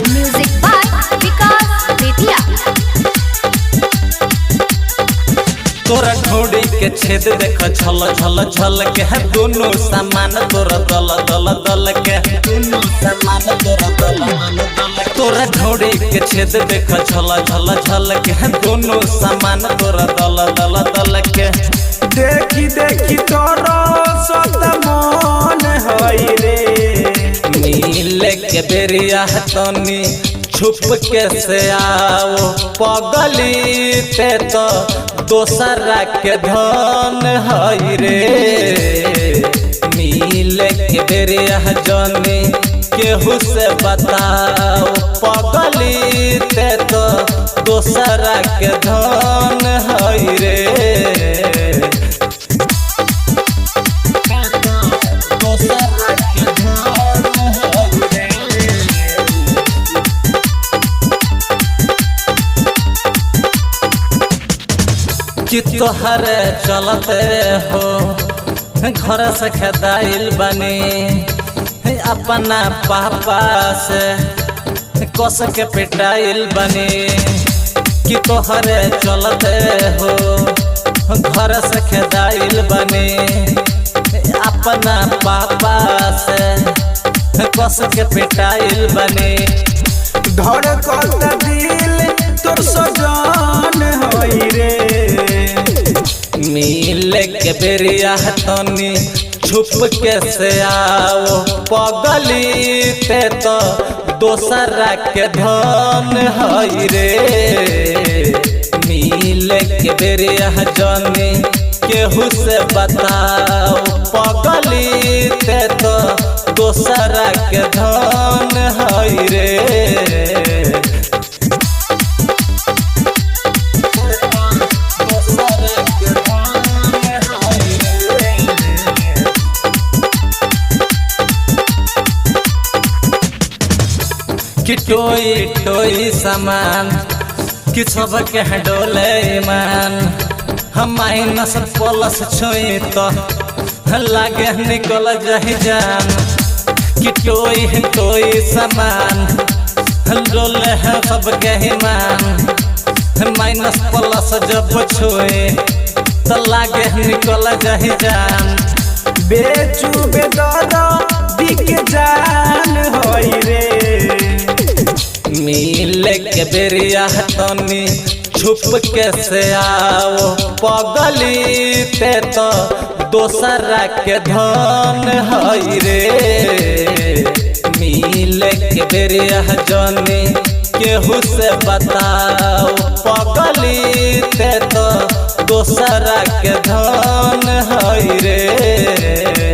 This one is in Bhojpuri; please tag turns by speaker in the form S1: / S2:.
S1: म्यूजिक बाय विकास बेतिया।
S2: तोरा घोड़ी के छेद देख झल झल झल के है दोनों सामान तोरा दल दल दल के दोनों सामान तोरा दल दल दल। तोरा घोड़ी के छेद देख झल झल झल के है दोनों सामान तोरा दल दल दल के।
S3: देखी देखी तोरो सत मन हई रे
S2: मिले के बेरिया तनी छुप के से आओ पगली ते तो दोसरा के धन हई रे। मिले के बेरिया जनी केहू से बताओ पगली ते तो दोसरा के धन हई रे। कि तोहर चलते हो घर से खेदाइल बनी अपना पापा से कस के पिटाइल बनी। कि तोहर चलते हो घर से खेदाइल बनी अपना पापा से कस के पिटाइल बनी।
S3: धड़कत दिल तोर सजान हई रे
S2: मिले के बेरिया तनी छुप के से आओ पगली ते तो दोसरा के धन हई रे। मिले के बेरिया जनी केहू से बताओ पगली ते तो दोसरा के धन हई रे। कि टोई टोई सामान कि सब के डोले ईमान हम माइनस प्लस छुई तो लागे निकल जाही जान। कि टोई टोई सामान डोले है सब के ईमान माइनस प्लस जब छुए तो लागे निकल जाही जान।
S3: बेचू बेदादा बिक जान हई रे
S2: मिले के बेरिया तनी छुप के से आओ पगली ते तो दोसरा के धन हई रे। मिले के बेरिया जनी केहू से बताओ पगली ते तो दोसरा के धन हई रे।